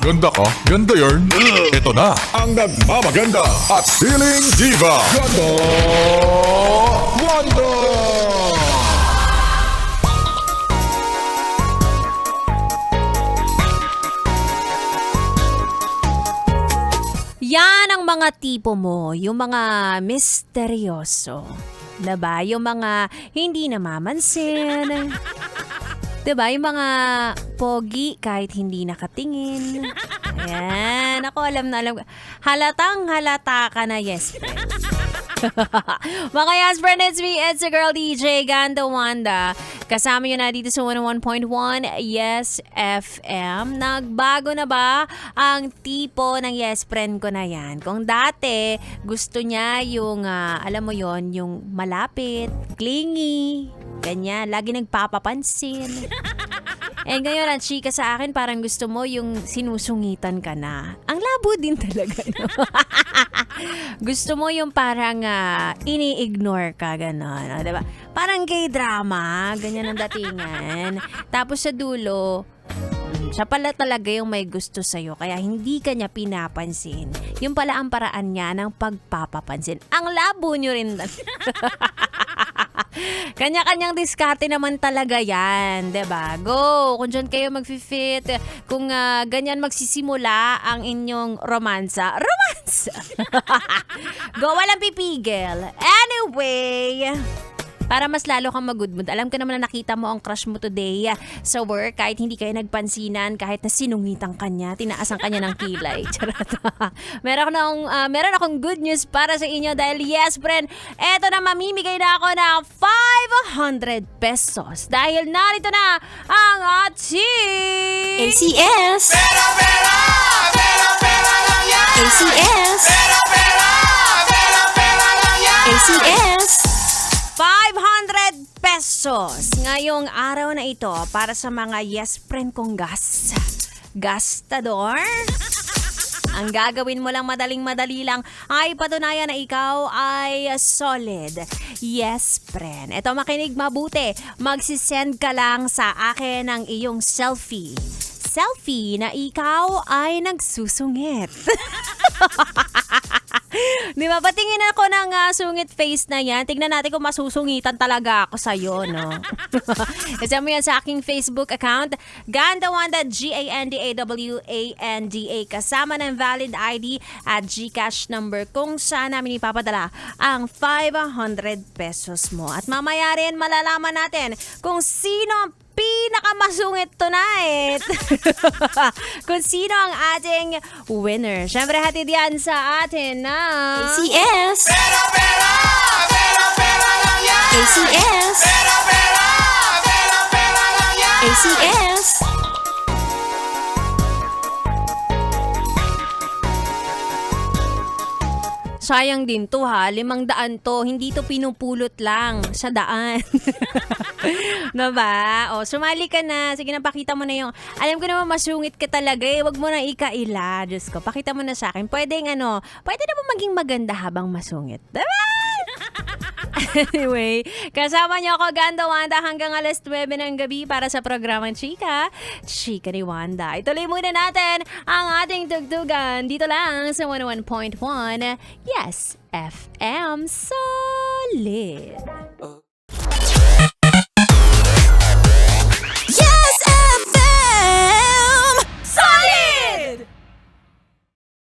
Ganda ka? Ganda yarn. Ito na ang nagmamaganda at feeling diva. Ganda Wanda! Yan ang mga tipo mo, yung mga misteryoso. Diba? Yung mga hindi namamansin. Diba? Yung mga pogi kahit hindi nakatingin. Ayan. Ako alam na alam. Halatang halata ka na, yes, friend. Mga yes, friend, it's your girl DJ Ganda Wanda. Kasama nyo na dito sa 101.1 Yes FM. Nagbago na ba ang tipo ng yes friend ko na yan? Kung dati gusto niya yung, alam mo yon, yung malapit, clingy, ganyan, lagi nagpapapansin. Eh ngayon, ang chika sa akin, parang gusto mo yung sinusungitan ka na. Ang labo din talaga, no? Gusto mo yung parang ini-ignore ka, gano'n. Diba? Parang gay drama, ganyan ang datingan. Tapos sa dulo, siya pala talaga yung may gusto sa'yo, kaya hindi ka niya pinapansin. Yung pala ang paraan niya ng pagpapapansin. Ang labo nyo rin. Kanya-kanyang diskarte naman talaga yan, 'di ba? Go! Kung dyan kayo mag-fit, kung ganyan magsisimula ang inyong romansa. Romansa! Go! Walang pipigil. Anyway, para mas lalo kang mag-good mood. Alam ko naman na nakita mo ang crush mo today sa work kahit hindi kayo nagpansinan, kahit na sinungitan kanya, tinaasan kanya ng kilay. Charot. meron akong good news para sa inyo dahil yes, friend, eto na mamimigay na ako ng 500 pesos dahil narito na ang ating ACS! Pera, pera! Pera, pera lang yan! ACS! Pera, pera! Pera, pera lang yan! ACS! 500 pesos ngayong araw na ito para sa mga yes friend kong gastador. Ang gagawin mo lang madaling-madali lang ay patunayan na ikaw ay solid. Yes, friend. Ito, makinig mabuti. Magsisend ka lang sa akin ng iyong selfie. Selfie na ikaw ay nagsusungit. Di ba? Patingin ako ng sungit face na yan. Tignan natin kung masusungitan talaga ako sa'yo, no? Kasi mo yan sa aking Facebook account, Ganda Wanda, GandaWanda. Kasama ng valid ID at GCash number kung saan namin ipapadala ang 500 pesos mo. At mamaya rin malalaman natin kung sino ang pinakamasungit tonight. Kung sino ang ating winner. Siyempre, hatid yan sa atin na ACS! Pera, pera! Pera, pera lang yan! ACS! Pera, pera! Pera, pera lang yan! ACS! sayang din to ha, 500 to, hindi to pinupulot lang sa daan. Diba? O, sumali ka na. Sige na, pakita mo na yung, alam ko naman masungit ka talaga eh, wag mo na ikaila. Diyos ko, pakita mo na sa akin. Pwede naman maging maganda habang masungit. Diba? Anyway, kasama niyo ako, Ganda Wanda, hanggang alas 9 ng gabi para sa programang Chika ni Wanda. Ituloy muna natin ang ating tugtugan dito lang sa 101.1 Yes FM Solid.